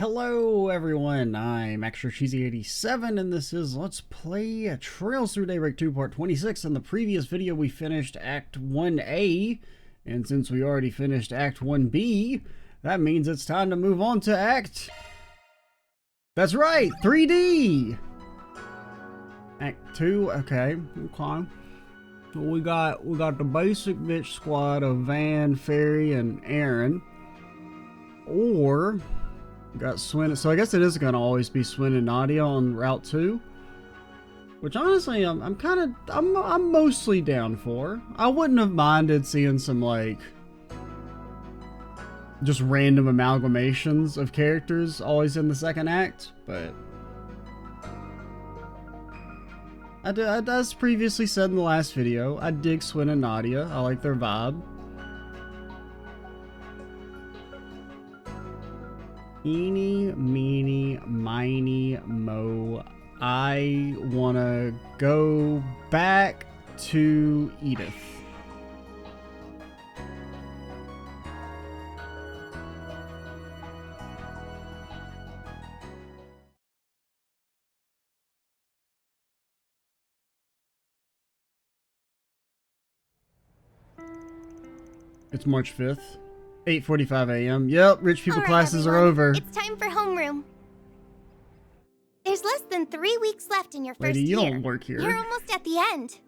Hello everyone, I'm Extra Cheesy 87 and this is Let's Play Trails Through Daybreak 2 Part 26. In the previous video we finished Act 1A, and since we already finished Act 1B, that means it's time to move on to Act... That's right, 3D! Act 2, okay. So we got the basic bitch squad of Van, Fairy, and Aaron. Or... got Swin, so I guess it is gonna always be Swin and Nadia on Route 2. Which honestly, I'm mostly down for. I wouldn't have minded seeing some like just random amalgamations of characters always in the second act, but as previously said in the last video, I dig Swin and Nadia. I like their vibe. Eeny, meeny, miny, mo. I wanna go back to Edith. It's March 5th. 8:45 a.m. Yep, rich people classes are over. It's time for homeroom. There's less than 3 weeks left in your first Lady, you year. don't work here. You're almost at the end.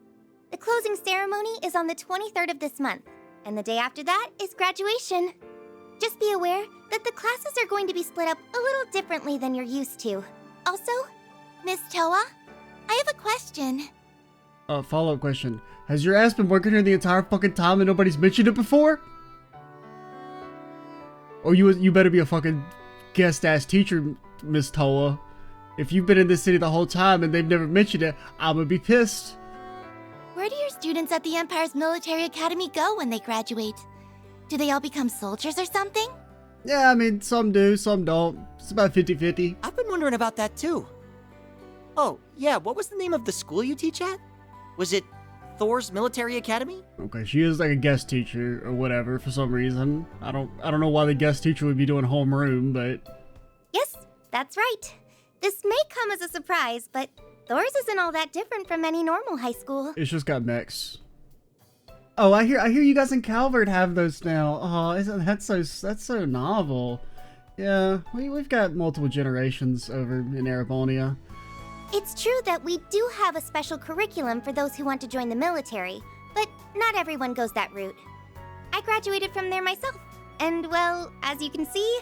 The closing ceremony is on the 23rd of this month, and the day after that is graduation. Just be aware that the classes are going to be split up a little differently than you're used to. Also, Miss Toa, I have a question. Follow-up question. Has your ass been working here the entire fucking time and nobody's mentioned it before? Or you better be a fucking guest-ass teacher, Miss Toa. If you've been in this city the whole time and they've never mentioned it, I'm gonna be pissed. Where do your students at the Empire's military academy go when they graduate? Do they all become soldiers or something? Yeah, I mean, some do, some don't. It's about 50-50. I've been wondering about that too. Oh, yeah, what was the name of the school you teach at? Was it Thors Military Academy? Okay, she is like a guest teacher or whatever for some reason. I don't know why the guest teacher would be doing homeroom, but... Yes, that's right. This may come as a surprise, but Thors isn't all that different from any normal high school. It's just got mechs. Oh, I hear you guys in Calvert have those now. Oh, that's so novel. Yeah, we've got multiple generations over in Arabonia. It's true that we do have a special curriculum for those who want to join the military, but not everyone goes that route. I graduated from there myself, and well, as you can see,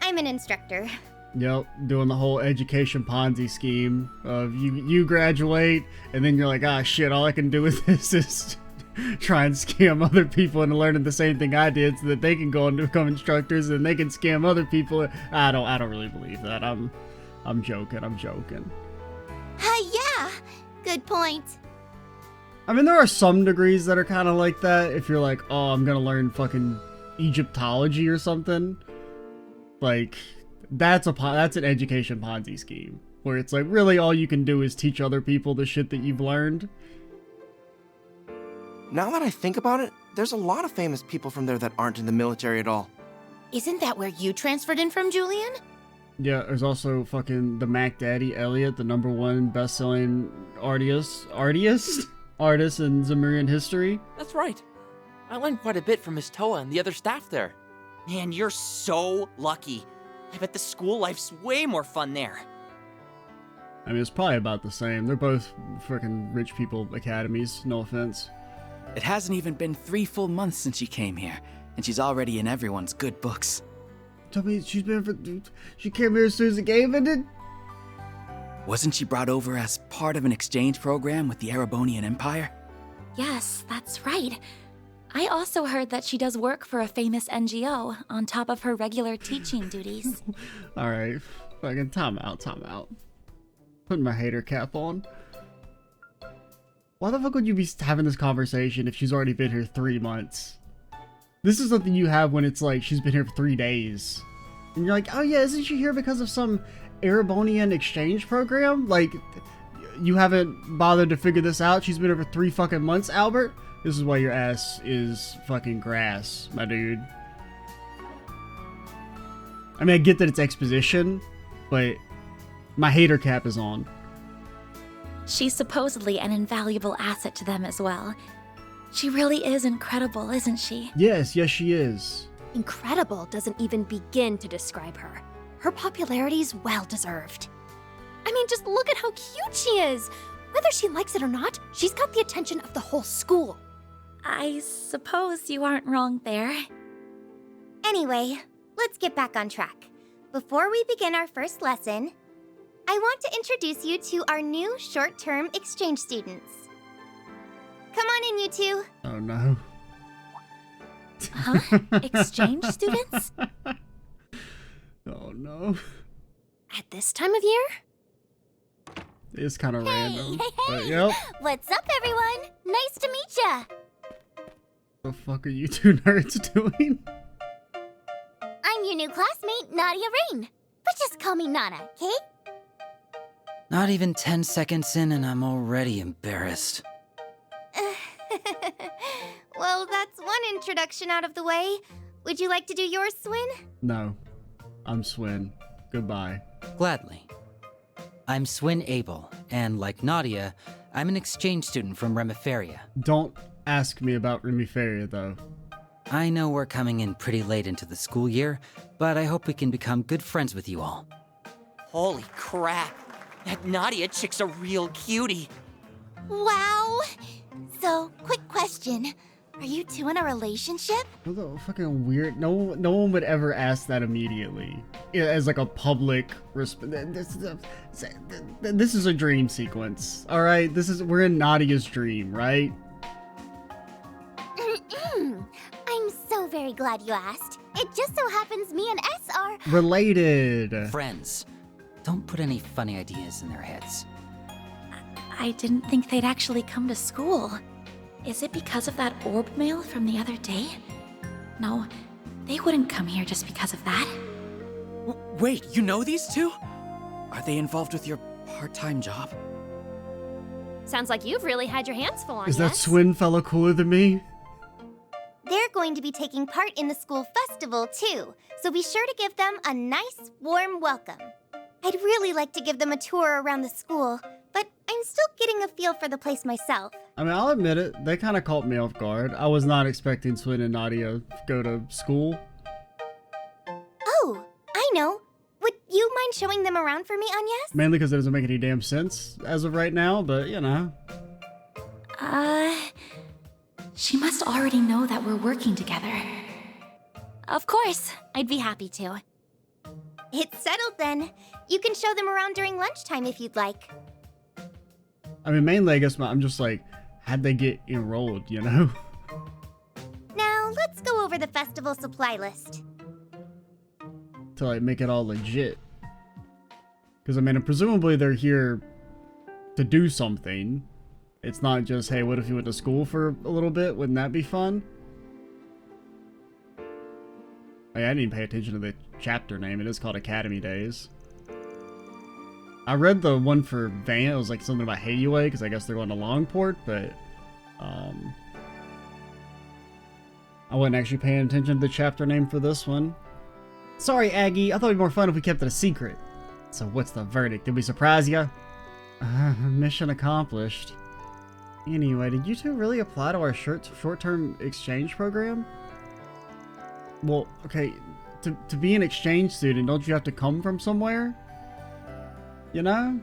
I'm an instructor. Yep, doing the whole education Ponzi scheme of you graduate, and then you're like, ah shit, all I can do with this is try and scam other people into learning the same thing I did so that they can go and become instructors and they can scam other people. I don't really believe that. I'm joking. Yeah, good point. I mean, there are some degrees that are kind of like that. If you're like, oh, I'm gonna learn fucking Egyptology or something, like that's an education Ponzi scheme where it's like really all you can do is teach other people the shit that you've learned. Now that I think about it, there's a lot of famous people from there that aren't in the military at all. Isn't that where you transferred in from, Julian? Yeah, there's also fucking the Mac Daddy Elliot, the #1 best-selling artist in Zemurian history. That's right. I learned quite a bit from Miss Toa and the other staff there. Man, you're so lucky. I bet the school life's way more fun there. I mean, it's probably about the same. They're both freaking rich people academies, no offense. It hasn't even been 3 full months since she came here, and she's already in everyone's good books. Tell me she came here as soon as the game ended? Wasn't she brought over as part of an exchange program with the Erebonian Empire? Yes, that's right. I also heard that she does work for a famous NGO on top of her regular teaching duties. Alright, fucking time out. Putting my hater cap on. Why the fuck would you be having this conversation if she's already been here 3 months? This is something you have when it's like she's been here for 3 days. And you're like, oh yeah, isn't she here because of some Erebonian exchange program? Like, you haven't bothered to figure this out? She's been here for 3 fucking months, Albert? This is why your ass is fucking grass, my dude. I mean, I get that it's exposition, but my hater cap is on. She's supposedly an invaluable asset to them as well. She really is incredible, isn't she? Yes, yes she is. Incredible doesn't even begin to describe her. Her popularity's well-deserved. I mean, just look at how cute she is! Whether she likes it or not, she's got the attention of the whole school. I suppose you aren't wrong there. Anyway, let's get back on track. Before we begin our first lesson, I want to introduce you to our new short-term exchange students. Come on in, you two. Oh no. Huh? Exchange students? Oh no. At this time of year? It's kind of random. Hey, But yep. What's up, everyone? Nice to meet ya. The fuck are you two nerds doing? I'm your new classmate, Nadia Rain. But just call me Nana, okay? Not even 10 seconds in and I'm already embarrassed. Well, that's one introduction out of the way. Would you like to do yours, Swin? No. I'm Swin. Goodbye. Gladly. I'm Swin Abel, and like Nadia, I'm an exchange student from Remiferia. Don't ask me about Remiferia, though. I know we're coming in pretty late into the school year, but I hope we can become good friends with you all. Holy crap. That Nadia chick's a real cutie. Wow. So, quick question. Are you two in a relationship? What the fucking weird. No one would ever ask that immediately. Yeah, as like a public this is a dream sequence. Alright? We're in Nadia's dream, right? I'm so very glad you asked. It just so happens me and S are... Related. Friends. Don't put any funny ideas in their heads. I didn't think they'd actually come to school. Is it because of that orb mail from the other day? No, they wouldn't come here just because of that. Wait, you know these two? Are they involved with your part-time job? Sounds like you've really had your hands full on Is that yes? Swin fellow cooler than me? They're going to be taking part in the school festival, too. So be sure to give them a nice, warm welcome. I'd really like to give them a tour around the school, but I'm still getting a feel for the place myself. I mean, I'll admit it. They kind of caught me off guard. I was not expecting Swin and Nadia to go to school. Oh, I know. Would you mind showing them around for me, Agnes? Mainly because it doesn't make any damn sense as of right now, but you know. She must already know that we're working together. Of course, I'd be happy to. It's settled then. You can show them around during lunchtime if you'd like. I mean, mainly, I guess I'm just like, how'd they get enrolled, you know? Now, let's go over the festival supply list. To like make it all legit. Because I mean, presumably they're here to do something. It's not just, hey, what if you went to school for a little bit? Wouldn't that be fun? Hey, I didn't even pay attention to the chapter name. It is called Academy Days. I read the one for Van. It was like something about Hayway, because I guess they're going to Longport, but I wasn't actually paying attention to the chapter name for this one. Sorry, Aggie. I thought it'd be more fun if we kept it a secret. So what's the verdict? Did we surprise ya? Mission accomplished. Anyway, did you two really apply to our short-term exchange program? Well, okay, to be an exchange student, don't you have to come from somewhere? You know?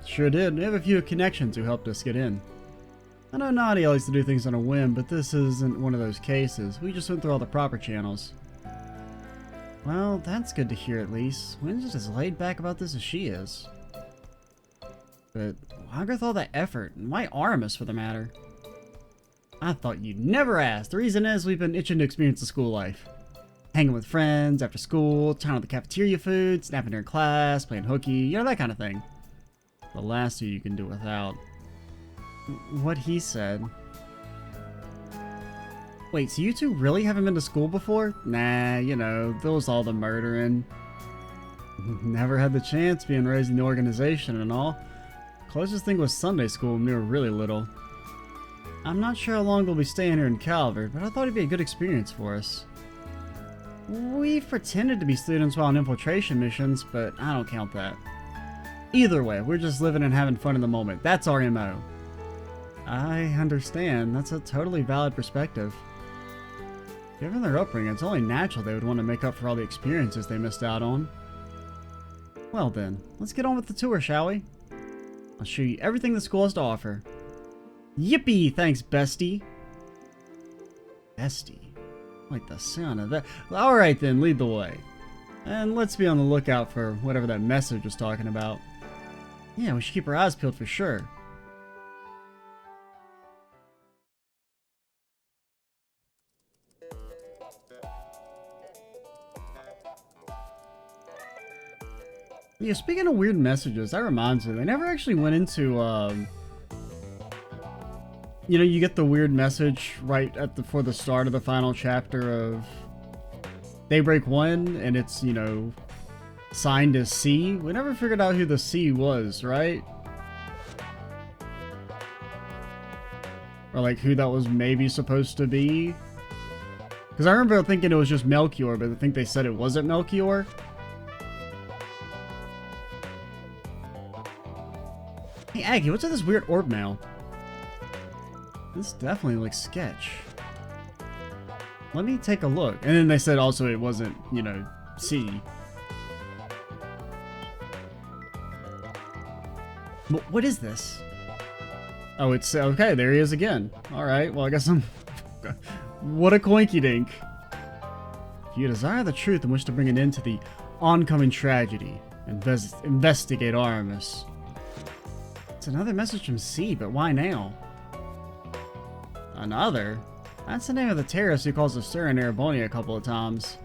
Sure did. We have a few connections who helped us get in. I know Nadia likes to do things on a whim, but this isn't one of those cases. We just went through all the proper channels. Well, that's good to hear at least. Wynn's just as laid back about this as she is. But why go through all that effort? And why Aramis, for the matter? I thought you'd never ask. The reason is we've been itching to experience the school life. Hanging with friends after school, trying out the cafeteria food, snapping during class, playing hooky, you know, that kind of thing. The last two you can do without. What he said. Wait, so you two really haven't been to school before? Nah, you know, there was all the murdering. Never had the chance being raised in the organization and all. Closest thing was Sunday school when we were really little. I'm not sure how long they'll be staying here in Calvert, but I thought it'd be a good experience for us. We've pretended to be students while on infiltration missions, but I don't count that. Either way, we're just living and having fun in the moment. That's our MO. I understand. That's a totally valid perspective. Given their upbringing, it's only natural they would want to make up for all the experiences they missed out on. Well then, let's get on with the tour, shall we? I'll show you everything the school has to offer. Yippee! Thanks, bestie. Bestie? I like the sound of that. Alright then, lead the way. And let's be on the lookout for whatever that message was talking about. Yeah, we should keep our eyes peeled for sure. Yeah, speaking of weird messages, that reminds me, they never actually went into, you know, you get the weird message right at before the start of the final chapter of Daybreak 1, and it's, you know, signed as C. We never figured out who the C was, right? Or like who that was maybe supposed to be. Because I remember thinking it was just Melchior, but I think they said it wasn't Melchior. Hey Aggie, what's with this weird orb mail? This definitely looks sketch. Let me take a look. And then they said also it wasn't, you know, C. What is this? Oh, it's okay. There he is again. All right. Well, I guess I'm. What a coinky dink. If you desire the truth and wish to bring an end to the oncoming tragedy, investigate Aramis. It's another message from C, but why now? Another? That's the name of the terrorist who calls the stir in Erebonia a couple of times.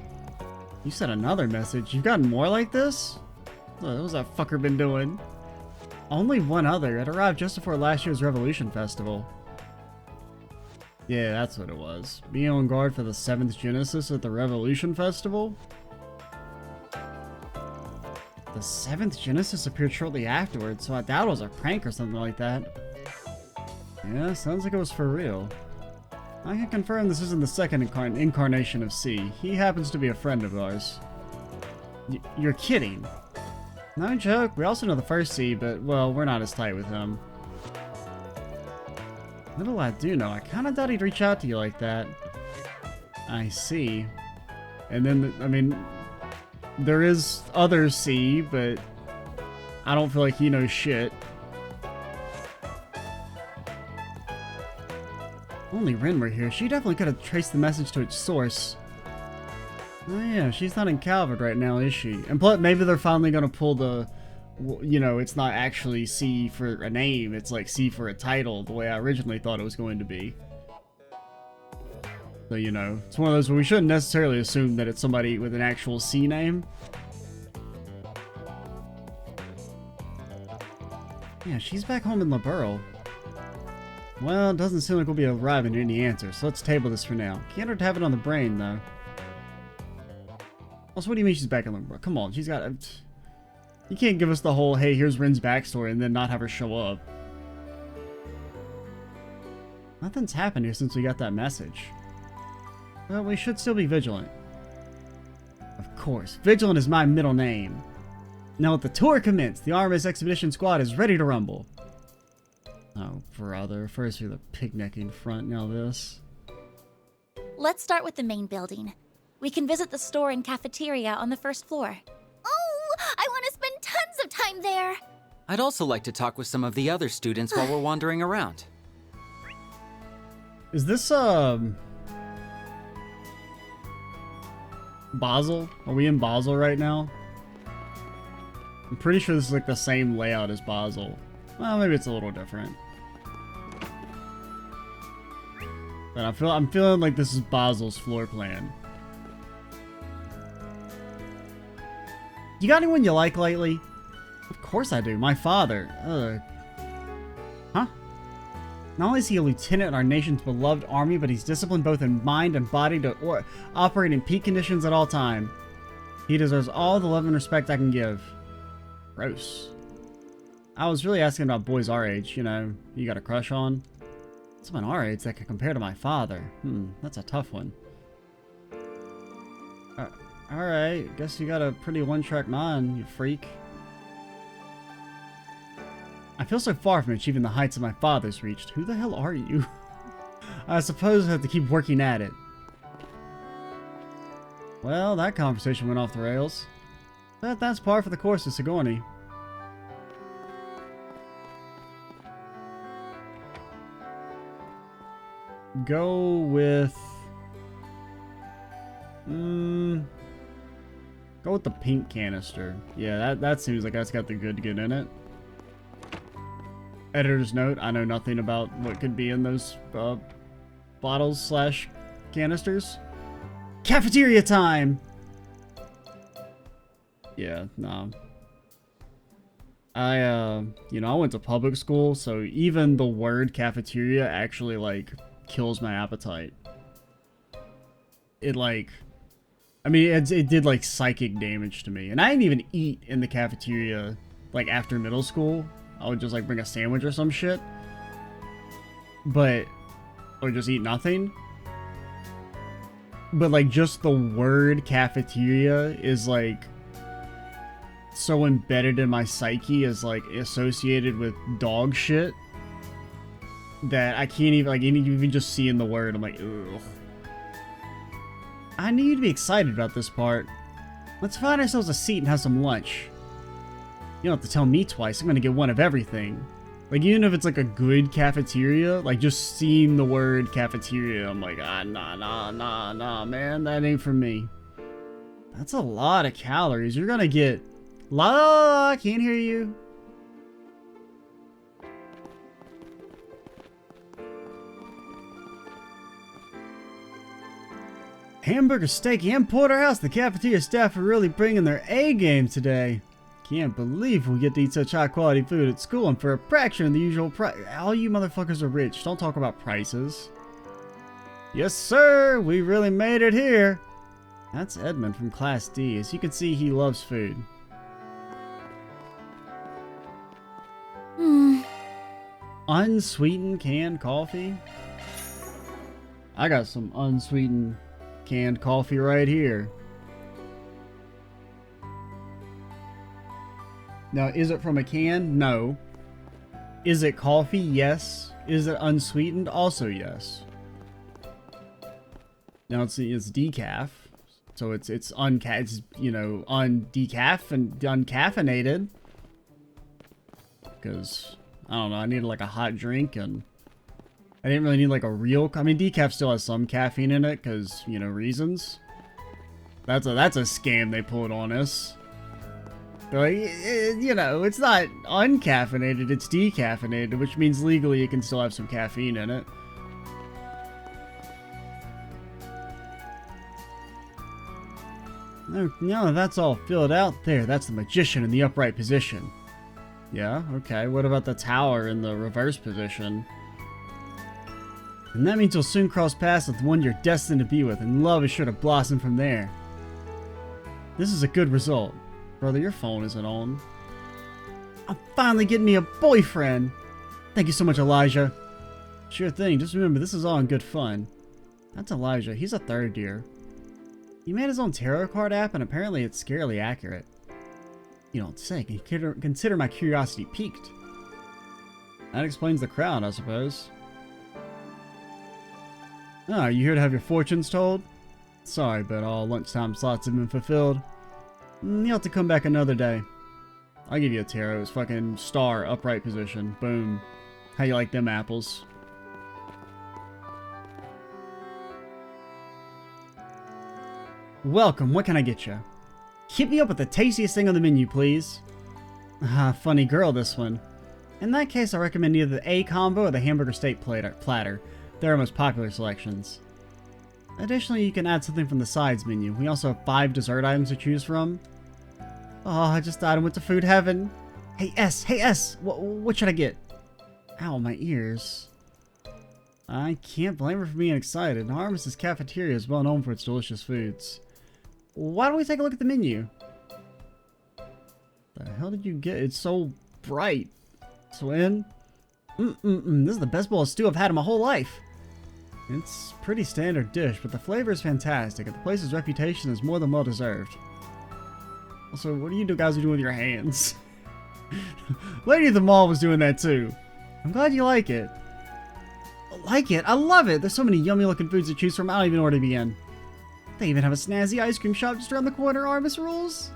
You said another message. You've gotten more like this? What's that fucker been doing? Only one other. It arrived just before last year's Revolution Festival. Yeah, that's what it was. Being on guard for the 7th Genesis at the Revolution Festival? The 7th Genesis appeared shortly afterwards, so I doubt it was a prank or something like that. Yeah, sounds like it was for real. I can confirm this isn't the second incarnation of C. He happens to be a friend of ours. You're kidding. No joke, we also know the first C, but, well, we're not as tight with him. Little I do know, I kinda doubt he'd reach out to you like that. I see. And then, I mean, there is other C, but I don't feel like he knows shit. Only Rin were here, she definitely could have traced the message to its source. Oh yeah, she's not in Calvert right now, is she? And plus, maybe they're finally gonna pull the, you know, it's not actually C for a name, it's like C for a title, the way I originally thought it was going to be. So, you know, it's one of those where we shouldn't necessarily assume that it's somebody with an actual C name. Yeah, she's back home in Liberl. Well, it doesn't seem like we'll be arriving at any answers, so let's table this for now. Can't hurt to have it on the brain, though. Also, what do you mean she's back in Liberl? Come on, she's got... You can't give us the whole, hey, here's Rin's backstory, and then not have her show up. Nothing's happened here since we got that message. Well, we should still be vigilant. Of course, vigilant is my middle name. Now let the tour commence. The Aramis Expedition Squad is ready to rumble. Oh, brother. First you're the picnicking front, now this. Let's start with the main building. We can visit the store and cafeteria on the first floor. Oh, I want to spend tons of time there. I'd also like to talk with some of the other students while we're wandering around. Is this, Basel? Are we in Basel right now? I'm pretty sure this is like the same layout as Basel. Well, maybe it's a little different. But I'm feeling like this is Basel's floor plan. You got anyone you like lately? Of course I do. My father. Huh? Not only is he a lieutenant in our nation's beloved army, but he's disciplined both in mind and body to operate in peak conditions at all time. He deserves all the love and respect I can give. Gross. I was really asking about boys our age, you know, you got a crush on? Someone our age that could compare to my father. That's a tough one. Alright, guess you got a pretty one-track mind, you freak. I feel so far from achieving the heights of my father's reached. Who the hell are you? I suppose I have to keep working at it. Well, that conversation went off the rails. But that's par for the course of Sigourney. Go with... Go with the pink canister. Yeah, that seems like that's got the good in it. Editor's note, I know nothing about what could be in those bottles slash canisters. Cafeteria time! Yeah, no. I went to public school, so even the word cafeteria actually, like, kills my appetite. It, like... I mean, it did, like, psychic damage to me. And I didn't even eat in the cafeteria, like, after middle school. I would just, like, bring a sandwich or some shit. But... Or just eat nothing. But, like, just the word cafeteria is, like... so embedded in my psyche as, like, associated with dog shit. That I can't even, like, even just seeing the word, I'm like, ugh. I need you to be excited about this part. Let's find ourselves a seat and have some lunch. You don't have to tell me twice, I'm gonna get one of everything. Like, even if it's like a good cafeteria, like just seeing the word cafeteria, I'm like, nah, man, that ain't for me. That's a lot of calories. You're gonna get... I can't hear you. Hamburger, steak, and porterhouse. The cafeteria staff are really bringing their A game today. Can't believe we get to eat such high quality food at school and for a fraction of the usual price. All you motherfuckers are rich. Don't talk about prices. Yes, sir. We really made it here. That's Edmund from Class D. As you can see, he loves food. Unsweetened canned coffee? I got some unsweetened canned coffee right here. Now, is it from a can? No. Is it coffee? Yes. Is it unsweetened? Also yes. Now it's decaf, so it's uncaffeinated. Because I don't know, I needed like a hot drink, and I didn't really need like a real... I mean, decaf still has some caffeine in it, because, you know, reasons. That's a scam they pulled on us. They're like, you know, it's not uncaffeinated, it's decaffeinated, which means legally it can still have some caffeine in it. No, that's all filled out there. That's the magician in the upright position. Yeah, okay. What about the tower in the reverse position? And that means you'll soon cross paths with the one you're destined to be with, and love is sure to blossom from there. This is a good result. Brother, your phone isn't on. I'm finally getting me a boyfriend! Thank you so much, Elijah. Sure thing, just remember, this is all in good fun. That's Elijah, he's a third year. He made his own tarot card app, and apparently it's scarily accurate. You don't say, consider my curiosity piqued. That explains the crowd, I suppose. Oh, you here to have your fortunes told? Sorry, but all lunchtime slots have been fulfilled. You'll have to come back another day. I'll give you a tarot. It's fucking star, upright position. Boom. How you like them apples? Welcome, what can I get you? Hit me up with the tastiest thing on the menu, please. Ah, funny girl, this one. In that case, I recommend either the A combo or the hamburger steak platter. They're our most popular selections. Additionally, you can add something from the sides menu. We also have 5 dessert items to choose from. Oh, I just thought I went to food heaven. Hey S, what should I get? Ow, my ears. I can't blame her for being excited. Harvest's cafeteria is well known for its delicious foods. Why don't we take a look at the menu? The hell did you get? It's so bright. Swin? This is the best bowl of stew I've had in my whole life. It's a pretty standard dish, but the flavor is fantastic, and the place's reputation is more than well deserved. Also, what do you guys do with your hands? Lady at the Mall was doing that too. I'm glad you like it. Like it? I love it! There's so many yummy looking foods to choose from, I don't even know where to begin. They even have a snazzy ice cream shop just around the corner, Armis rules.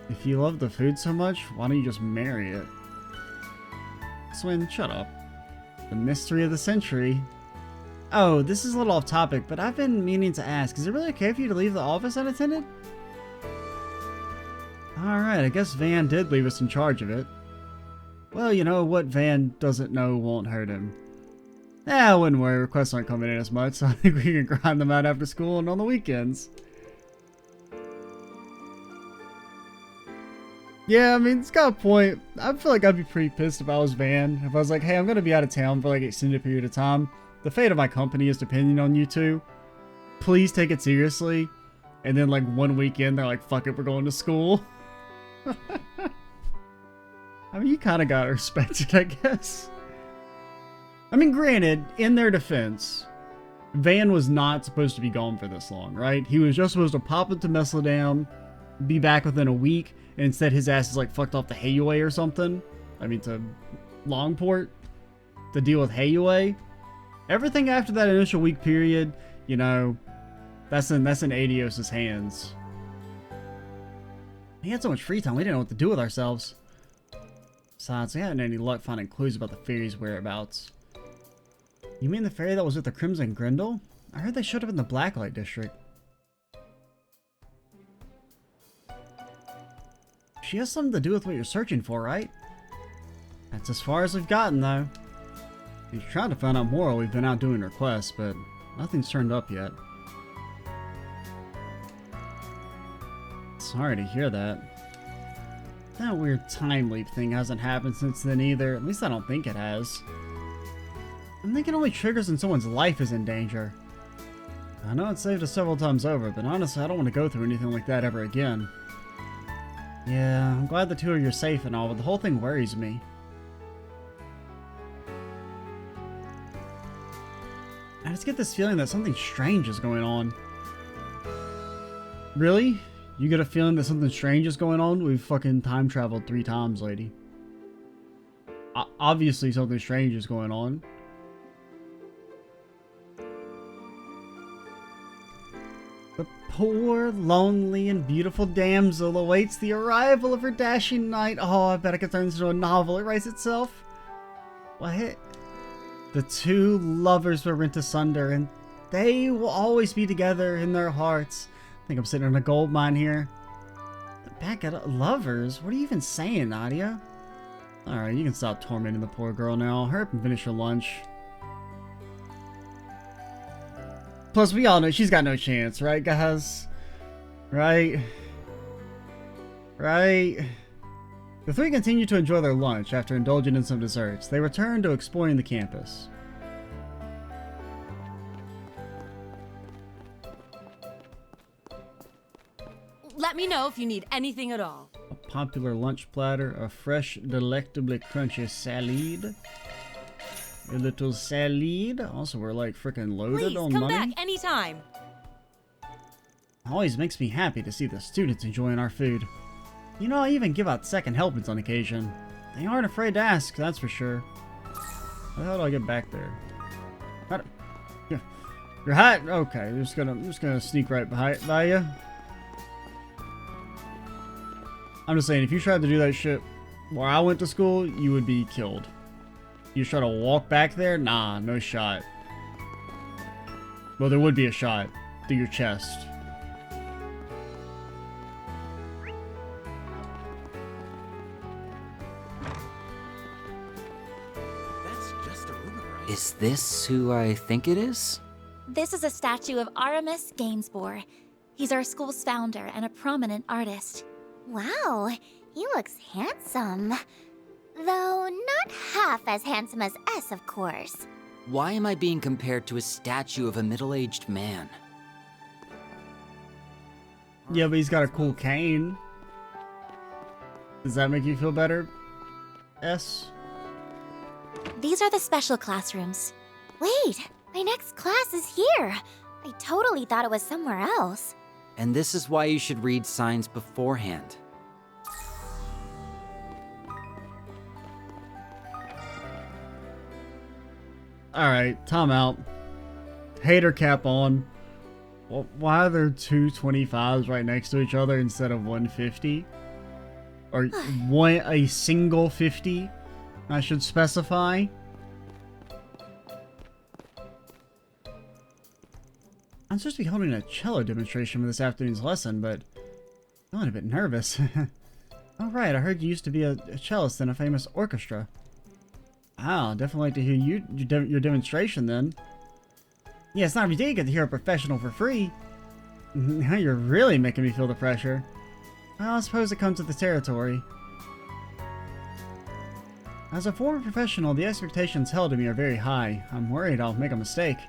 If you love the food so much, why don't you just marry it? Swin, shut up. The mystery of the century. Oh, this is a little off topic, but I've been meaning to ask, is it really okay for you to leave the office unattended? Alright, I guess Van did leave us in charge of it. Well, you know, what Van doesn't know won't hurt him. I wouldn't worry, requests aren't coming in as much, so I think we can grind them out after school and on the weekends. Yeah, I mean, it's got a point. I feel like I'd be pretty pissed if I was Van. If I was like, hey, I'm going to be out of town for like an extended period of time. The fate of my company is depending on you two. Please take it seriously. And then like one weekend, they're like, fuck it, we're going to school. I mean, you kind of gotta respect it, I guess. I mean, granted, in their defense, Van was not supposed to be gone for this long, right? He was just supposed to pop into Messeldam, be back within a week, and instead his ass is like fucked off to Hayue or something. I mean, to Longport to deal with Hayue. Everything after that initial week period, you know, that's in Adios' hands. He had so much free time, we didn't know what to do with ourselves. Besides, we hadn't any luck finding clues about the fairy's whereabouts. You mean the fairy that was with the Crimson Grendel? I heard they showed up in the Blacklight District. She has something to do with what you're searching for, right? That's as far as we've gotten, though. We've tried to find out more while we've been out doing requests, but nothing's turned up yet. Sorry to hear that. That weird time leap thing hasn't happened since then either. At least I don't think it has. I'm thinking it only triggers when someone's life is in danger. I know it's saved us several times over, but honestly I don't want to go through anything like that ever again. Yeah, I'm glad the two of you are safe and all, but the whole thing worries me. I just get this feeling that something strange is going on. Really? You get a feeling that something strange is going on? We've fucking time traveled 3 times, lady. Obviously something strange is going on. The poor, lonely, and beautiful damsel awaits the arrival of her dashing knight. Oh, I bet it could turn into a novel. It writes itself. What? The two lovers were rent asunder, and they will always be together in their hearts. I think I'm sitting in a gold mine here. Back at lovers? What are you even saying, Nadia? Alright, you can stop tormenting the poor girl now. Hurry up and finish your lunch. Plus, we all know she's got no chance, right, guys? Right? Right? The three continue to enjoy their lunch after indulging in some desserts. They return to exploring the campus. Let me know if you need anything at all. A popular lunch platter, a fresh, delectably crunchy salad. A little salad. Also, we're like freaking loaded on money. Please come back anytime. Always makes me happy to see the students enjoying our food. You know, I even give out second helpings on occasion. They aren't afraid to ask, that's for sure. How do I get back there? You're hot? Okay, I'm just gonna sneak right by you. I'm just saying, if you tried to do that shit where I went to school, you would be killed. You try to walk back there? Nah, no shot. Well, there would be a shot through your chest. Is this who I think it is? This is a statue of Aramis Gainsborough. He's our school's founder and a prominent artist. Wow, he looks handsome. Though not half as handsome as S, of course. Why am I being compared to a statue of a middle-aged man? Yeah, but he's got a cool cane. Does that make you feel better, S? These are the special classrooms. Wait, My next class is here. I totally thought it was somewhere else. And this is why you should read signs beforehand. Alright, time out. Hater cap on. Well, why are there two 25s right next to each other instead of 150? Or a single 50, I should specify. I'm supposed to be holding a cello demonstration for this afternoon's lesson, but I'm a bit nervous. Oh right, I heard you used to be a cellist in a famous orchestra. Wow, definitely like to hear your demonstration then. Yeah, it's not every day you get to hear a professional for free. Now you're really making me feel the pressure. Well, I suppose it comes with the territory. As a former professional, the expectations held of me are very high. I'm worried I'll make a mistake.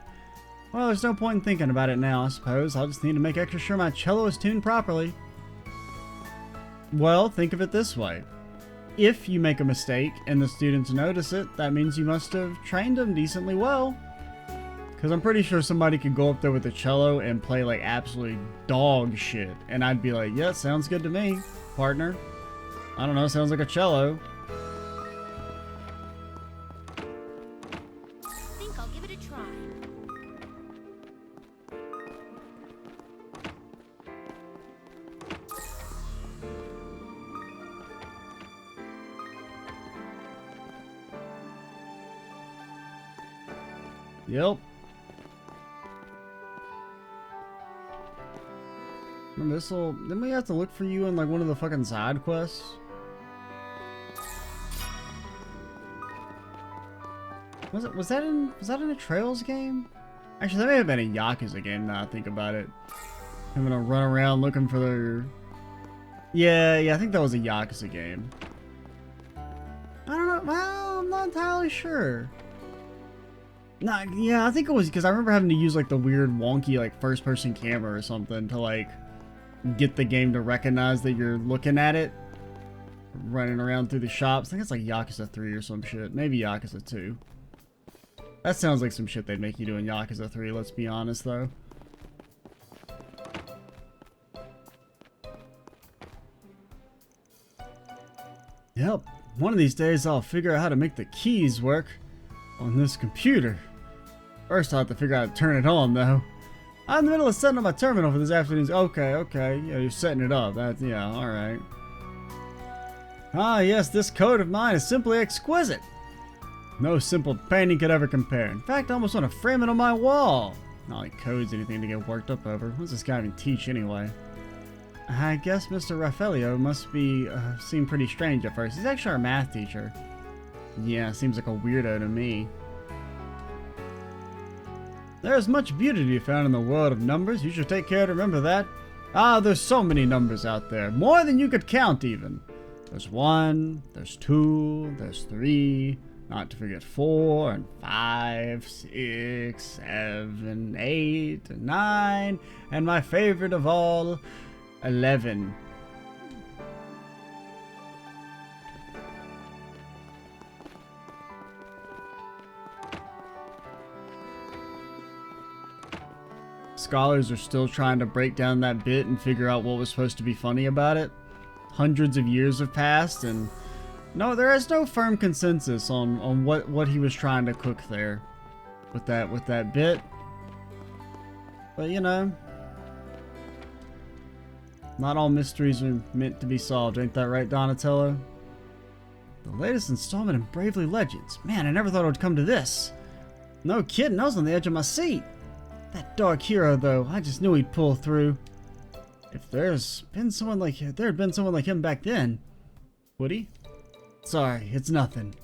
Well, there's no point in thinking about it now, I suppose. I'll just need to make extra sure my cello is tuned properly. Well, think of it this way. If you make a mistake and the students notice it, that means you must have trained them decently well. Because I'm pretty sure somebody could go up there with a cello and play like absolutely dog shit. And I'd be like, yeah, sounds good to me, partner. I don't know, sounds like a cello. I think I'll give it a try. Yep. Remember this'll... Didn't we have to look for you in like one of the fucking side quests? Was that in a Trails game? Actually, that may have been a Yakuza game now I think about it. I'm gonna run around looking for their... Yeah, I think that was a Yakuza game. I don't know, well, I'm not entirely sure. Nah, yeah, I think it was because I remember having to use like the weird wonky like first person camera or something to like get the game to recognize that you're looking at it. Running around through the shops. I think it's like Yakuza 3 or some shit. Maybe Yakuza 2. That sounds like some shit they'd make you do in Yakuza 3, let's be honest though. Yep, one of these days I'll figure out how to make the keys work on this computer. First I'll have to figure out how to turn it on though. I'm in the middle of setting up my terminal for this afternoon's... Okay, yeah, you're setting it up. That's, yeah, alright. Ah yes, this code of mine is simply exquisite. No simple painting could ever compare. In fact, I almost want to frame it on my wall. Not like code's anything to get worked up over. What's this guy even teach anyway? I guess Mr. Raffaello must be, seem pretty strange at first. He's actually our math teacher. Yeah, seems like a weirdo to me. There is much beauty to be found in the world of numbers. You should take care to remember that. Ah, there's so many numbers out there. More than you could count even. There's 1, there's 2, there's 3, not to forget 4, and 5, 6, 7, 8, and 9, and my favorite of all, 11. Scholars are still trying to break down that bit and figure out what was supposed to be funny about it. Hundreds of years have passed, and no, there is no firm consensus on what he was trying to cook there with that bit. But you know, not all mysteries are meant to be solved, ain't that right, Donatello? The latest installment in Bravely Legends. Man, I never thought it would come to this. No kidding, I was on the edge of my seat. That dark hero, though, I just knew he'd pull through. If there had been someone like him back then, would he? Sorry, it's nothing.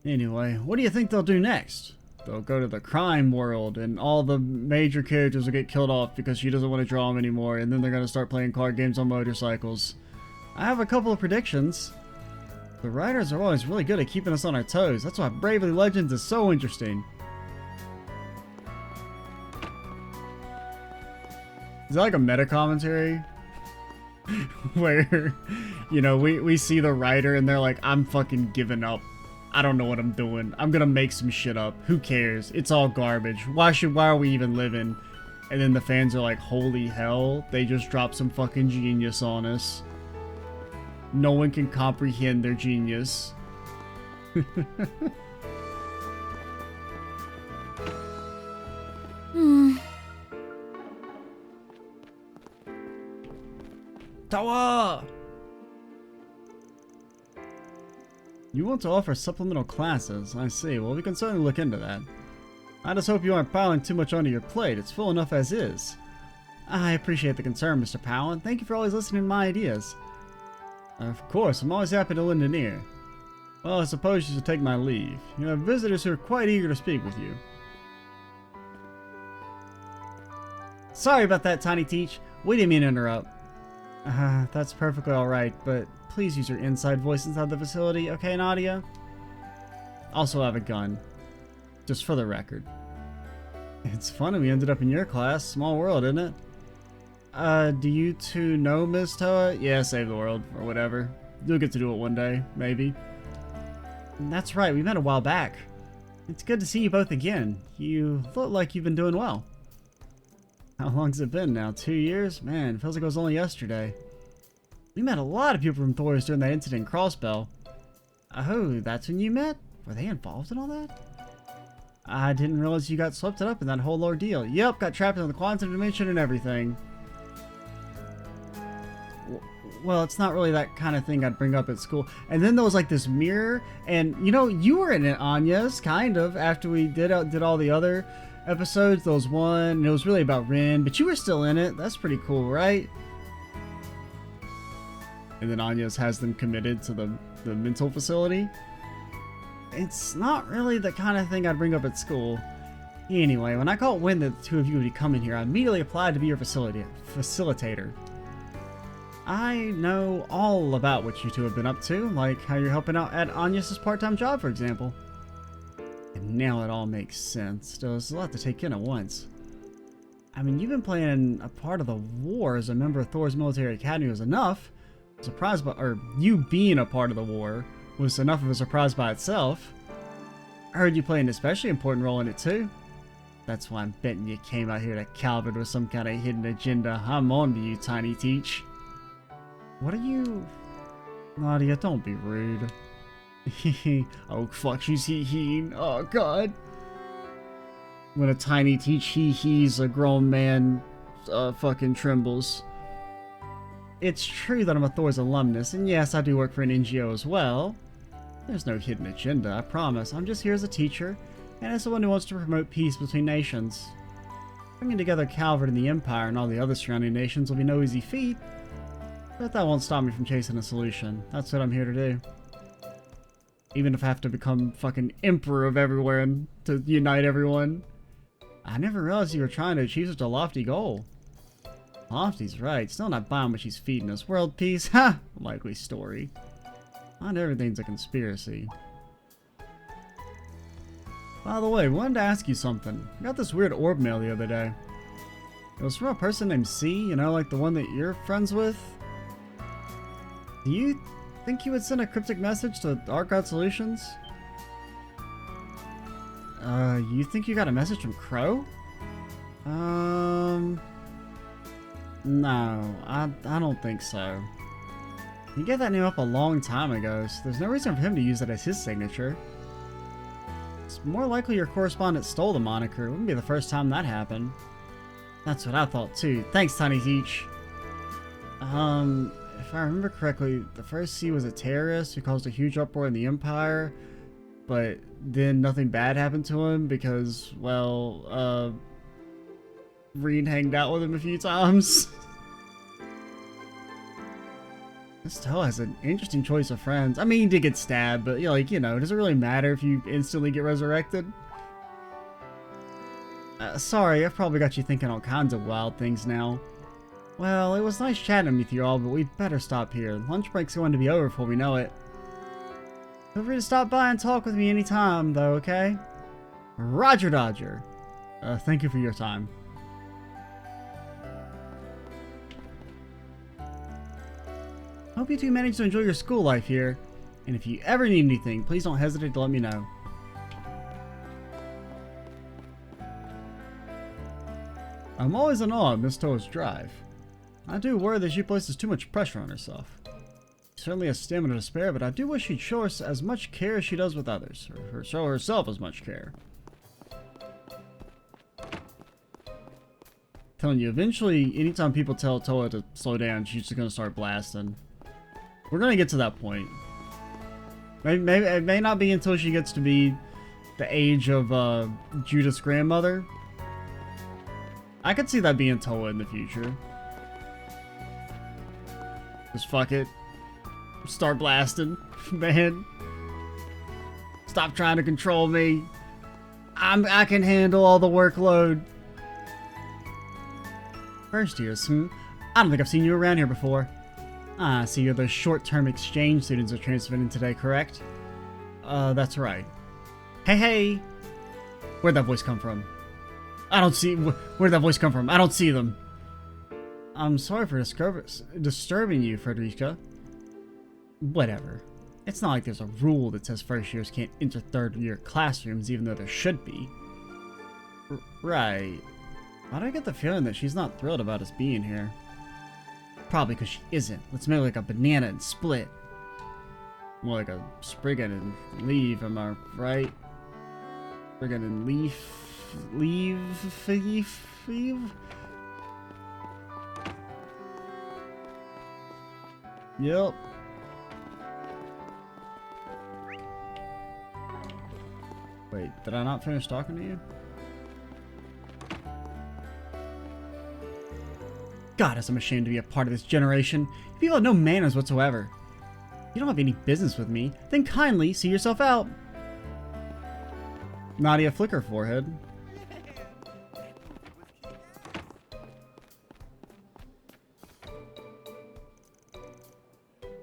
Anyway, what do you think they'll do next? They'll go to the crime world, and all the major characters will get killed off because she doesn't want to draw them anymore, and then they're going to start playing card games on motorcycles. I have a couple of predictions. The writers are always really good at keeping us on our toes. That's why Bravely Legends is so interesting. Is that like a meta commentary? Where, you know, we see the writer and they're like, I'm fucking giving up. I don't know what I'm doing. I'm gonna make some shit up. Who cares? It's all garbage. Why are we even living? And then the fans are like, holy hell, they just dropped some fucking genius on us. No one can comprehend their genius. Tower! You want to offer supplemental classes? I see. Well, we can certainly look into that. I just hope you aren't piling too much onto your plate. It's full enough as is. I appreciate the concern, Mr. Powell, and thank you for always listening to my ideas. Of course, I'm always happy to lend an ear. Well, I suppose you should take my leave. You have visitors who are quite eager to speak with you. Sorry about that, Tiny Teach. We didn't mean to interrupt. That's perfectly alright, but please use your inside voice inside the facility, okay, Nadia? Also have a gun. Just for the record. It's funny we ended up in your class. Small world, isn't it? Do you two know Ms. Toa? Yeah, save the world, or whatever. You'll get to do it one day, maybe. That's right, we met a while back. It's good to see you both again. You look like you've been doing well. How long's it been now? 2 years? Man, it feels like it was only yesterday. We met a lot of people from Thors during that incident in Crossbell. Oh, that's when you met? Were they involved in all that? I didn't realize you got swept up in that whole ordeal. Yep, got trapped in the quantum dimension and everything. Well, it's not really that kind of thing I'd bring up at school. And then there was like this mirror, and you know, you were in it, Anya's, kind of, after we did all the other episodes. There was one, and it was really about Rin, but you were still in it. That's pretty cool, right? And then Anya's has them committed to the mental facility. It's not really the kind of thing I'd bring up at school. Anyway, when I caught wind that the two of you would be coming here, I immediately applied to be your facilitator. I know all about what you two have been up to, like how you're helping out at Anya's part-time job, for example. And now it all makes sense. Still, there's a lot to take in at once. I mean, you've been playing a part of the war as a member of Thors Military Academy was enough. You being a part of the war was enough of a surprise by itself. I heard you play an especially important role in it too. That's why I'm betting you came out here to Calvert with some kind of hidden agenda. I'm on to you, Tiny Teach. What are you... Nadia, don't be rude. Oh, fuck, she's hee-heeing. Oh, God. When a Tiny Teach hee-hees, a grown man fucking trembles. It's true that I'm a Thors alumnus, and yes, I do work for an NGO as well. There's no hidden agenda, I promise. I'm just here as a teacher, and as someone who wants to promote peace between nations. Bringing together Calvert and the Empire and all the other surrounding nations will be no easy feat, but that won't stop me from chasing a solution. That's what I'm here to do. Even if I have to become fucking emperor of everywhere and to unite everyone. I never realized you were trying to achieve such a lofty goal. Lofty's right. Still not buying what she's feeding us. World peace? Ha! Likely story. Not everything's a conspiracy. By the way, I wanted to ask you something. I got this weird orb mail the other day. It was from a person named C, you know, like the one that you're friends with. Do you think you would send a cryptic message to ArtGrad Solutions? You think you got a message from Crow? No, I don't think so. He gave that name up a long time ago, so there's no reason for him to use it as his signature. It's more likely your correspondent stole the moniker. It wouldn't be the first time that happened. That's what I thought too. Thanks, Tiny Teach. If I remember correctly, the first C was a terrorist who caused a huge uproar in the Empire, but then nothing bad happened to him because, well, Reed hanged out with him a few times. This Toa has an interesting choice of friends. I mean, he did get stabbed, but, like, you know, does it really matter if you instantly get resurrected? Sorry, I've probably got you thinking all kinds of wild things now. Well, it was nice chatting with you all, but we'd better stop here. Lunch break's going to be over before we know it. Feel free to stop by and talk with me anytime, though, okay? Roger Dodger. Thank you for your time. Hope you two managed to enjoy your school life here. And if you ever need anything, please don't hesitate to let me know. I'm always in awe of Miss Toa's drive. I do worry that she places too much pressure on herself. She certainly has stamina to spare, but I do wish she'd show us as much care as she does with others, or show herself as much care. Telling you, eventually, anytime people tell Toa to slow down, she's just gonna start blasting. We're gonna get to that point. Maybe it may not be until she gets to be the age of Judith's grandmother. I could see that being Toa in the future. Just fuck it. Start blasting, man. Stop trying to control me. I can handle all the workload. First years, I don't think I've seen you around here before. Ah, so you're those short-term exchange students who transferred in today, correct? That's right. Hey! Where'd that voice come from? I don't see... Where'd that voice come from? I don't see them. I'm sorry for disturbing you, Frederica. Whatever. It's not like there's a rule that says first years can't enter third-year classrooms, even though there should be. Right. Why do I get the feeling that she's not thrilled about us being here? Probably because she isn't. Let's make like a banana and split. More like a spriggan and leave, am I right? Spriggan and leave. Yep. Wait, did I not finish talking to you? God, as I'm ashamed to be a part of this generation. You people have no manners whatsoever. You don't have any business with me, then kindly see yourself out. Nadia flick her forehead.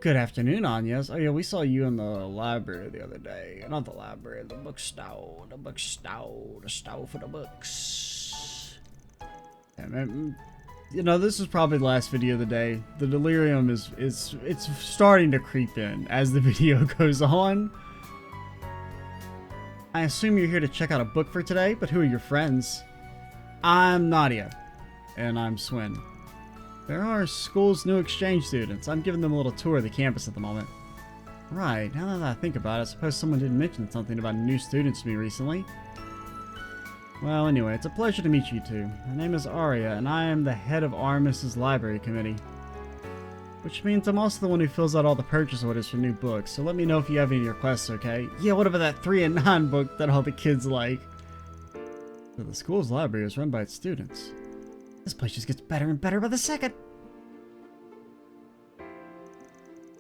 Good afternoon, Anyas. Oh yeah, we saw you in the library the other day. Not the library, the bookstore. The store for the books. Yeah, man, you know, this is probably the last video of the day. The delirium it's starting to creep in as the video goes on. I assume you're here to check out a book for today, but who are your friends? I'm Nadia. And I'm Swin. There are school's new exchange students. I'm giving them a little tour of the campus at the moment. Right, now that I think about it, I suppose someone did mention something about new students to me recently. Well, anyway, it's a pleasure to meet you two. My name is Arya, and I am the head of Armis's library committee. Which means I'm also the one who fills out all the purchase orders for new books, so let me know if you have any requests, okay? Yeah, what about that 3 and 9 book that all the kids like? So the school's library is run by its students. This place just gets better and better by the second.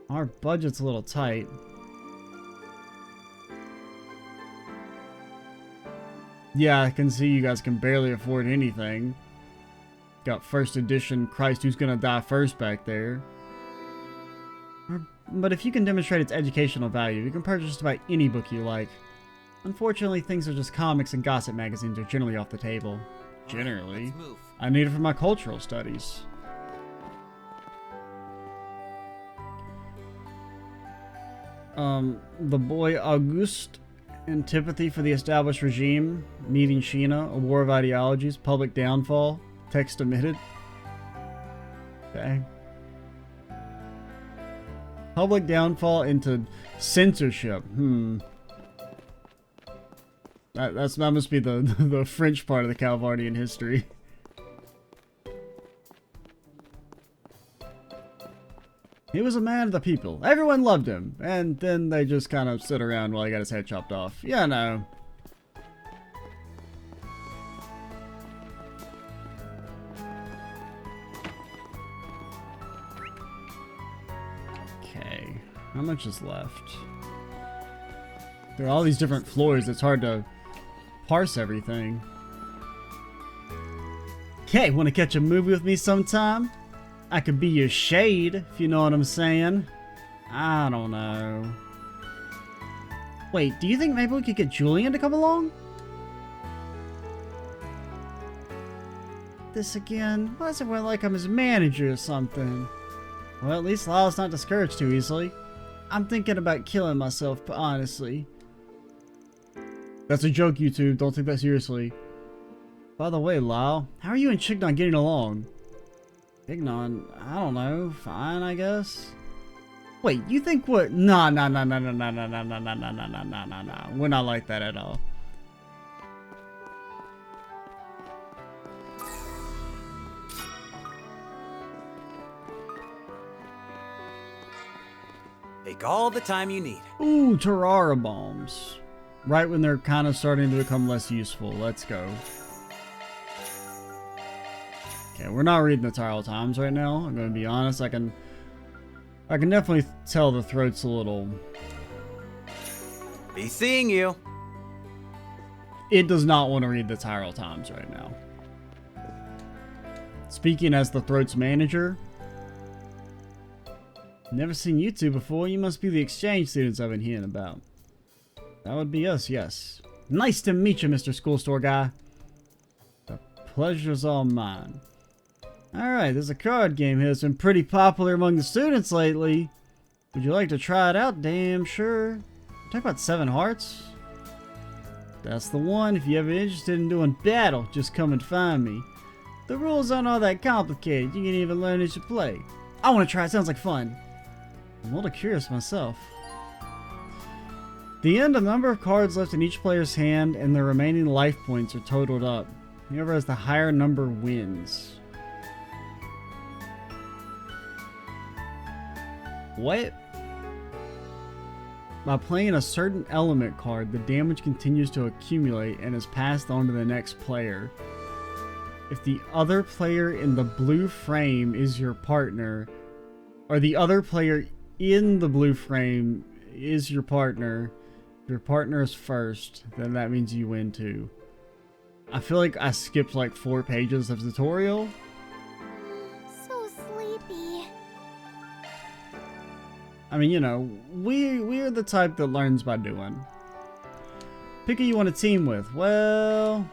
Our budget's a little tight. Yeah, I can see you guys can barely afford anything. Got first edition Christ Who's Gonna Die First back there. But if you can demonstrate its educational value, you can purchase just about any book you like. Unfortunately, things are just comics and gossip magazines are generally off the table. Generally. I need it for my cultural studies. The boy Auguste, antipathy for the established regime, meeting Sheena, a war of ideologies, public downfall, text omitted. Okay. Public downfall into censorship. That must be the French part of the Calvardian history. He was a man of the people. Everyone loved him. And then they just kind of stood around while he got his head chopped off. Yeah, no. Okay. How much is left? There are all these different floors. It's hard to parse everything. Okay, want to catch a movie with me sometime? I could be your shade, if you know what I'm saying. I don't know. Wait, do you think maybe we could get Julian to come along? This again? Why does everyone like I'm his manager or something? Well, at least Lila's not discouraged too easily. I'm thinking about killing myself, honestly. That's a joke, YouTube. Don't take that seriously. By the way, Lyle, how are you and Chignon getting along? Chignon, I don't know. Fine, I guess. Wait, you think what? Nah. We're not like that at all. Take all the time you need. Ooh, Terrara bombs. Right when they're kind of starting to become less useful. Let's go. Okay, we're not reading the Tyrell Times right now. I'm going to be honest. I can definitely tell the throat's a little... Be seeing you. It does not want to read the Tyrell Times right now. Speaking as the throat's manager... Never seen you two before. You must be the exchange students I've been hearing about. That would be us, yes. Nice to meet you, Mr. School Store Guy. The pleasure's all mine. Alright, there's a card game here that's been pretty popular among the students lately. Would you like to try it out? Damn sure. Talk about 7 Hearts? That's the one. If you're ever interested in doing battle, just come and find me. The rules aren't all that complicated. You can even learn as you play. I want to try it. Sounds like fun. I'm a little curious myself. At the end, a number of cards left in each player's hand and their remaining life points are totaled up. Whoever has the higher number wins. What? By playing a certain element card, the damage continues to accumulate and is passed on to the next player. If the other player in the blue frame is your partner, or the other player in the blue frame is your partner, if your partner is first, then that means you win too. I feel like I skipped like 4 pages of tutorial. So sleepy. I mean, you know, we're the type that learns by doing. Pick who you want to team with. Well...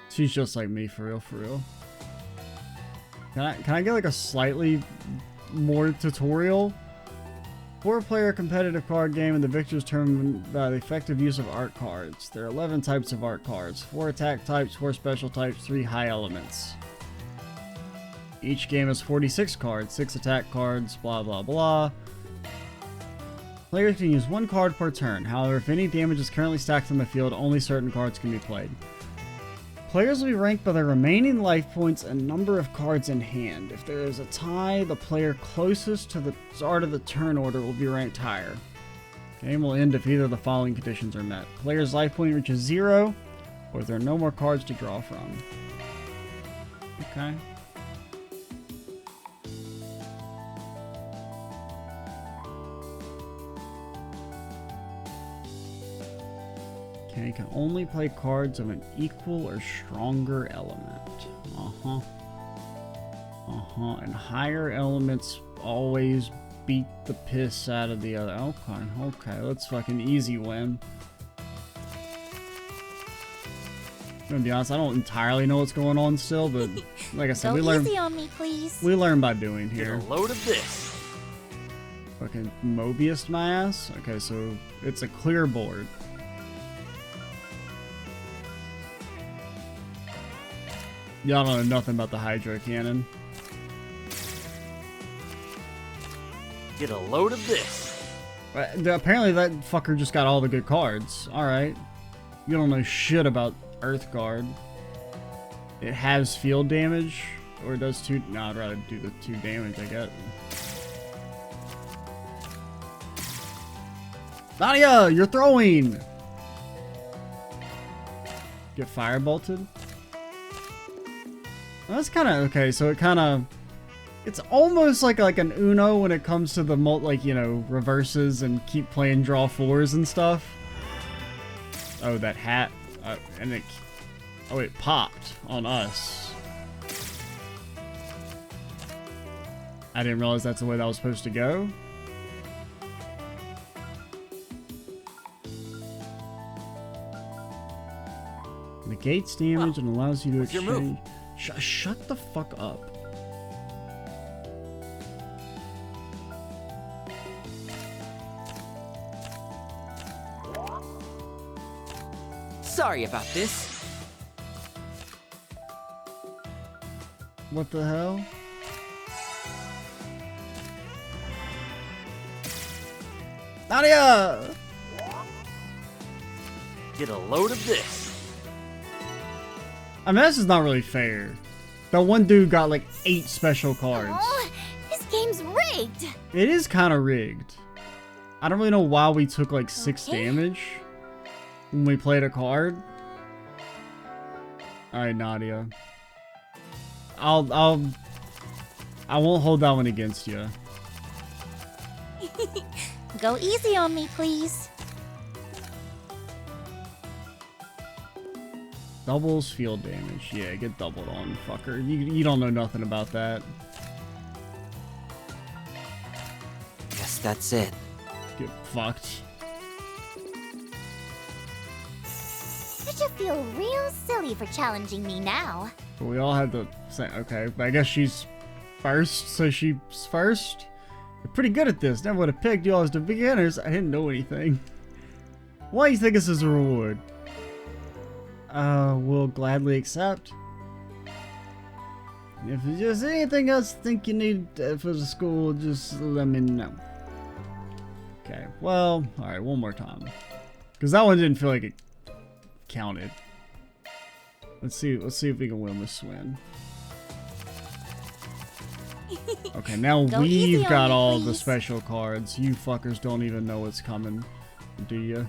She's just like me, for real, for real. Can I get like a slightly more tutorial? 4-player competitive card game, and the victor is determined by the effective use of art cards. There are 11 types of art cards. 4 attack types, 4 special types, 3 high elements. Each game has 46 cards, 6 attack cards, blah blah blah. Players can use 1 card per turn. However, if any damage is currently stacked on the field, only certain cards can be played. Players will be ranked by their remaining life points and number of cards in hand. If there is a tie, the player closest to the start of the turn order will be ranked higher. The game will end if either of the following conditions are met. Player's life point reaches 0, or if there are no more cards to draw from. Okay. Okay, can only play cards of an equal or stronger element. And higher elements always beat the piss out of the other. Okay, let's fucking easy win. I'm gonna be honest, I don't entirely know what's going on still, but like I said, we learn. Easy on me, please. We learn by doing here. Get a load of this. Fucking Mobius my ass. Okay, so it's a clear board. Y'all don't know nothing about the Hydro Cannon. Get a load of this. Apparently that fucker just got all the good cards. Alright. You don't know shit about Earth Guard. It has field damage. Or it does 2... No, I'd rather do the 2 damage, I guess. Nadia, you're throwing! Get firebolted? Well, that's kind of... Okay, so it kind of... It's almost like an Uno when it comes to the, reverses and keep playing draw 4s and stuff. Oh, that hat. And it... Oh, it popped on us. I didn't realize that's the way that was supposed to go. Negates damage and allows you to exchange... Shut the fuck up. Sorry about this. What the hell? Nadia! Get a load of this. I mean, this is not really fair. That one dude got like 8 special cards. Oh, this game's rigged. It is kind of rigged. I don't really know why we took like 6 damage when we played a card. Alright, Nadia. I won't hold that one against you. Go easy on me, please. Doubles field damage. Yeah, get doubled on, fucker. You don't know nothing about that. Guess that's it. Get fucked. I should feel real silly for challenging me now. But we all had the same. Okay, but I guess she's first, so she's first. You're pretty good at this. Never would have picked you all as the beginners. I didn't know anything. Why do you think this is a reward? We'll gladly accept. If there's anything else you think you need for the school, just let me know. Okay, well, alright, one more time. Because that one didn't feel like it counted. Let's see if we can win with Swin. Okay, now we've got all the special cards. You fuckers don't even know what's coming, do you?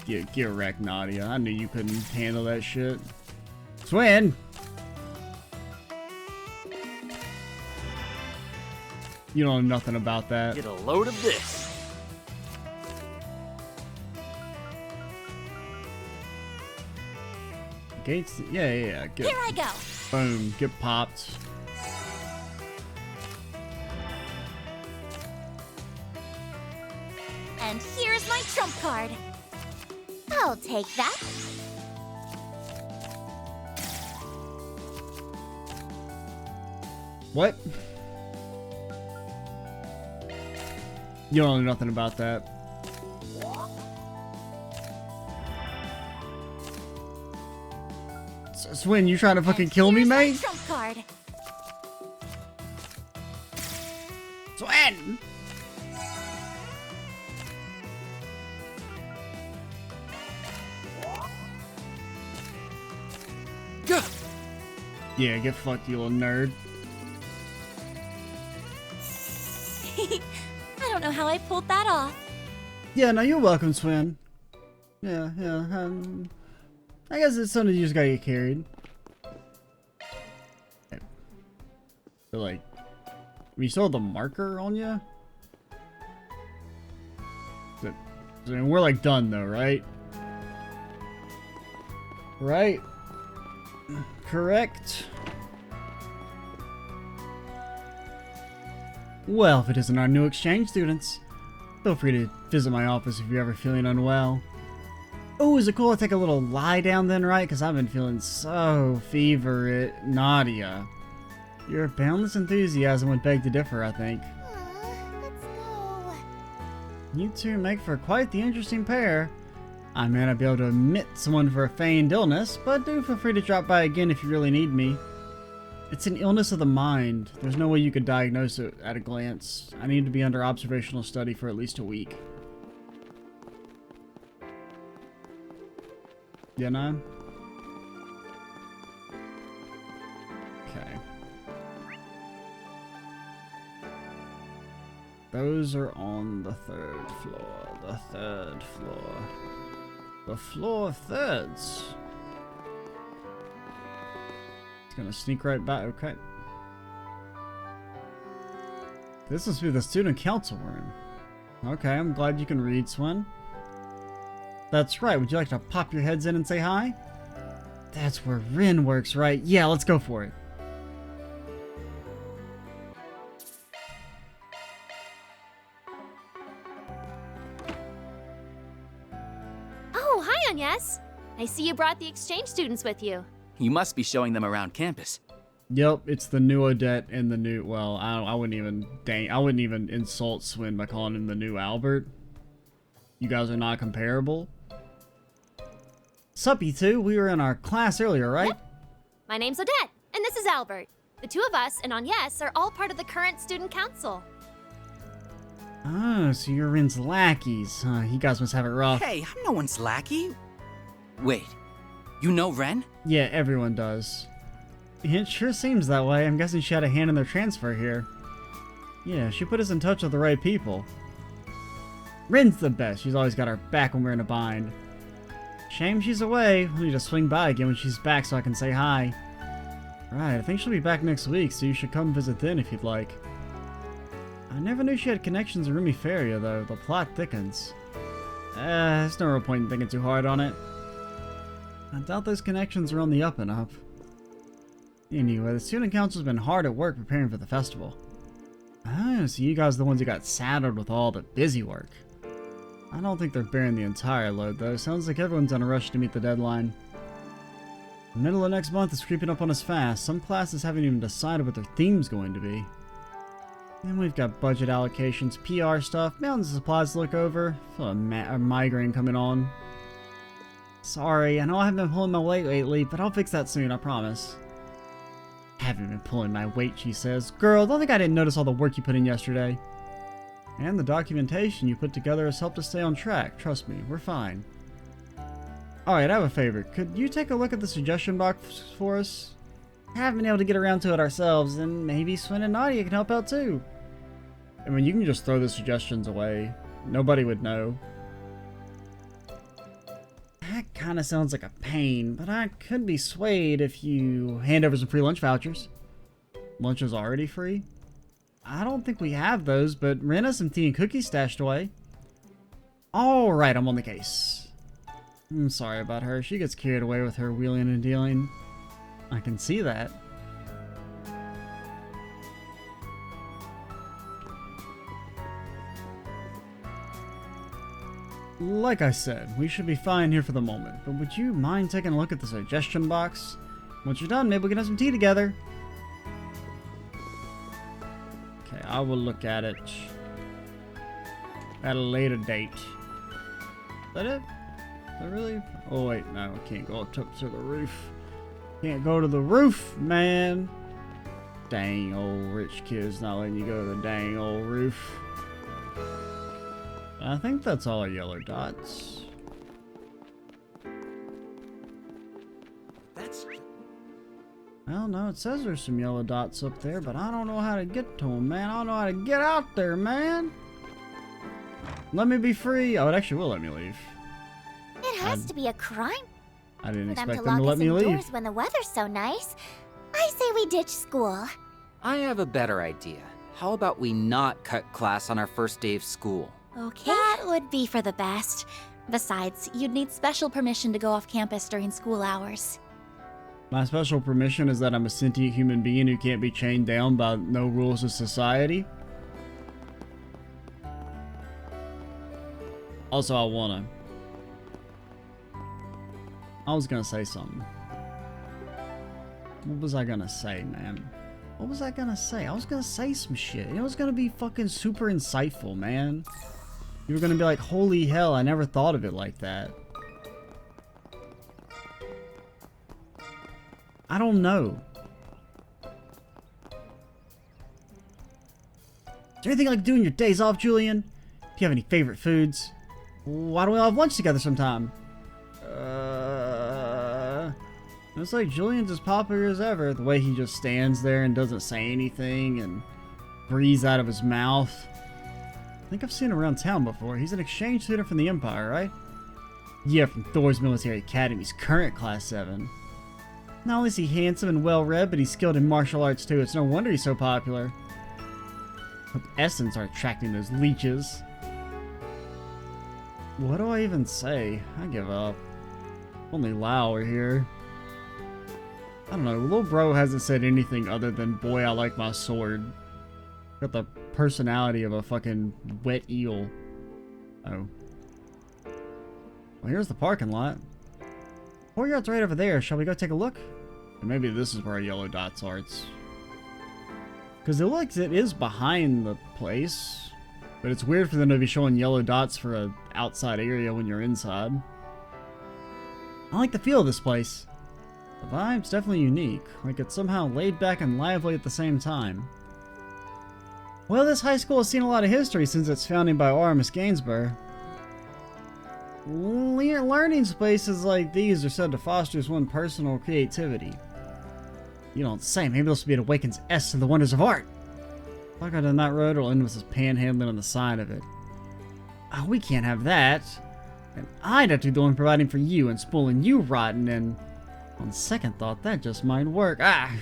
Get wrecked, Nadia. I knew you couldn't handle that shit. Swin! You don't know nothing about that. Get a load of this. Gates? Yeah. Get, Here I go. boom. Get popped. And here's my trump card. I'll take that. What? You don't know nothing about that. Swin, you trying to fucking kill me, mate? Trump card. Swin! Yeah, get fucked, you little nerd. I don't know how I pulled that off. Yeah, no, you're welcome, Swin. Yeah, I guess it's something you just gotta get carried. But like, you still have the marker on you? I mean, we're like done though, right? Right? Correct. Well, if it isn't our new exchange students, feel free to visit my office if you're ever feeling unwell. Oh, is it cool to take a little lie down then, right? Because I've been feeling so feverish. Nadia, your boundless enthusiasm would beg to differ, I think. Let's go. You two make for quite the interesting pair. I may not be able to admit someone for a feigned illness, but do feel free to drop by again if you really need me. It's an illness of the mind. There's no way you could diagnose it at a glance. I need to be under observational study for at least a week. Yeah, no? Okay. Those are on the 3rd floor. The 3rd floor. The floor of thirds. It's gonna sneak right back. Okay. This must be the student council room. Okay, I'm glad you can read, Swin. That's right. Would you like to pop your heads in and say hi? That's where Rin works, right? Yeah, let's go for it. Oh, hi, Agnes. I see you brought the exchange students with you. You must be showing them around campus. Yep, it's the new Odette and the new, well, I wouldn't even insult Swin by calling him the new Albert. You guys are not comparable. Sup, you two? We were in our class earlier, right? Yep. My name's Odette, and this is Albert. The two of us and Agnes are all part of the current student council. Oh, so you're Rin's lackeys. You guys must have it rough. Hey, I'm no one's lackey. Wait, you know Ren? Yeah, everyone does. It sure seems that way. I'm guessing she had a hand in their transfer here. Yeah, she put us in touch with the right people. Rin's the best. She's always got our back when we're in a bind. Shame she's away. We'll need to swing by again when she's back so I can say hi. Right, I think she'll be back next week, so you should come visit then if you'd like. I never knew she had connections in Rumiferia, though. The plot thickens. There's no real point in thinking too hard on it. I doubt those connections are on the up and up. Anyway, the student council's been hard at work preparing for the festival. Oh, so you guys are the ones who got saddled with all the busy work. I don't think they're bearing the entire load, though. Sounds like everyone's in a rush to meet the deadline. The middle of next month is creeping up on us fast. Some classes haven't even decided what their theme's going to be. Then we've got budget allocations, PR stuff, mountains of supplies to look over. I feel a migraine coming on. Sorry, I know I haven't been pulling my weight lately, but I'll fix that soon, I promise. Haven't been pulling my weight, she says. Girl, don't think I didn't notice all the work you put in yesterday. And the documentation you put together has helped us stay on track. Trust me, we're fine. Alright, I have a favor. Could you take a look at the suggestion box for us? Haven't been able to get around to it ourselves, and maybe Swin and Nadia can help out too. I mean, you can just throw the suggestions away. Nobody would know. That kind of sounds like a pain, but I could be swayed if you hand over some free lunch vouchers. Lunch is already free? I don't think we have those, but Ren has some tea and cookies stashed away. Alright, I'm on the case. I'm sorry about her. She gets carried away with her wheeling and dealing. I can see that. Like I said, we should be fine here for the moment, but would you mind taking a look at the suggestion box? Once you're done, maybe we can have some tea together. Okay, I will look at it at a later date. Is that it? Is that really? Oh wait, no, I can't go up to the roof. Can't go to the roof, man. Dang old rich kids not letting you go to the dang old roof. I think that's all yellow dots. Well, no, it says there's some yellow dots up there, but I don't know how to get to them, man. I don't know how to get out there, man. Let me be free. Oh, it actually will let me leave. It has to be a crime I didn't for them expect to them to lock let us me leave. indoors when the weather's so nice. I say we ditch school. I have a better idea. How about we not cut class on our first day of school? Okay. That would be for the best. Besides, you'd need special permission to go off campus during school hours. My special permission is that I'm a sentient human being who can't be chained down by no rules of society. Also, I was gonna say something. What was I gonna say, man? What was I gonna say? I was gonna say some shit. It was gonna be fucking super insightful, man. You were gonna be like, holy hell, I never thought of it like that. I don't know. Is there anything I can do in your days off, Julian? Do you have any favorite foods? Why don't we all have lunch together sometime? It's like Julian's as popular as ever. The way he just stands there and doesn't say anything and breathes out of his mouth. I think I've seen him around town before. He's an exchange student from the Empire, right? Yeah, from Thors Military Academy's current Class 7. Not only is he handsome and well-read, but he's skilled in martial arts too. It's no wonder he's so popular. Hope Essence are attracting those leeches. What do I even say? I give up. Only Lau are here. I don't know, little bro hasn't said anything other than, boy, I like my sword. Got the personality of a fucking wet eel. Oh. Well, here's the parking lot. Courtyard's right over there. Shall we go take a look? And maybe this is where yellow dots are. Because it looks, it is behind the place. But it's weird for them to be showing yellow dots for an outside area when you're inside. I like the feel of this place. The vibe's definitely unique. Like it's somehow laid back and lively at the same time. Well, this high school has seen a lot of history since its founding by R.M.S. Gainsborough. Learning spaces like these are said to foster one's personal creativity. You don't say. Maybe this will be an awakens S to the wonders of art. If I go down that road, it'll end with us panhandling on the side of it. Oh, we can't have that. And I'd have to be the one providing for you and spoiling you rotten, and on second thought, that just might work. Ah!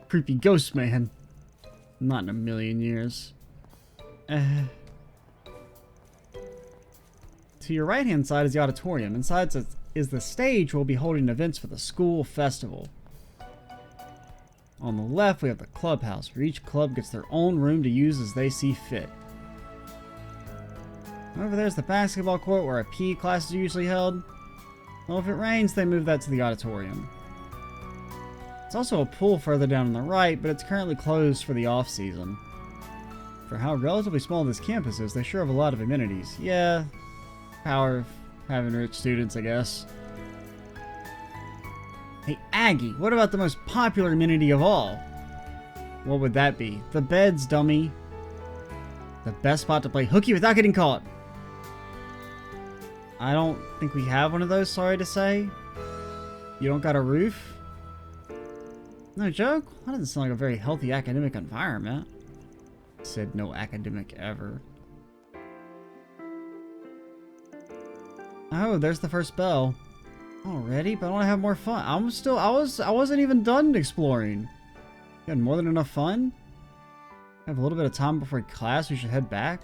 Creepy ghost man. Not in a million years. To your right-hand side is the auditorium. Inside is the stage we'll be holding events for the school festival. On the left, we have the clubhouse, where each club gets their own room to use as they see fit. Over there's the basketball court, where a PE class is usually held. Well, if it rains, they move that to the auditorium. There's also a pool further down on the right, but it's currently closed for the off-season. For how relatively small this campus is, they sure have a lot of amenities. Yeah, power of having rich students, I guess. Hey, Aggie, what about the most popular amenity of all? What would that be? The beds, dummy. The best spot to play hooky without getting caught. I don't think we have one of those, sorry to say. You don't got a roof? No joke? That doesn't sound like a very healthy academic environment. Said no academic ever. Oh, there's the first bell. Already? But I want to have more fun. I wasn't even done exploring. You had more than enough fun? Have a little bit of time before class, we should head back.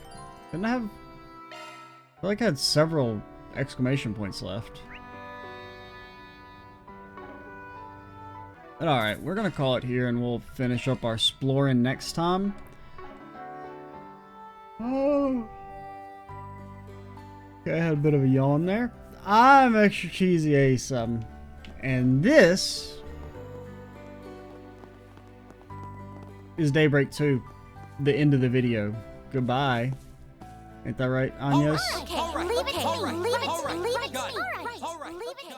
Didn't I have... I feel like I had several exclamation points left. But alright, we're gonna call it here and we'll finish up our exploring next time. Oh. Okay, I had a bit of a yawn there. I'm Extra Cheesy A7. And this is Daybreak 2. The end of the video. Goodbye. Ain't that right, Agnes? Okay, leave it to me. Leave it to me. Leave it to me. All right, leave it.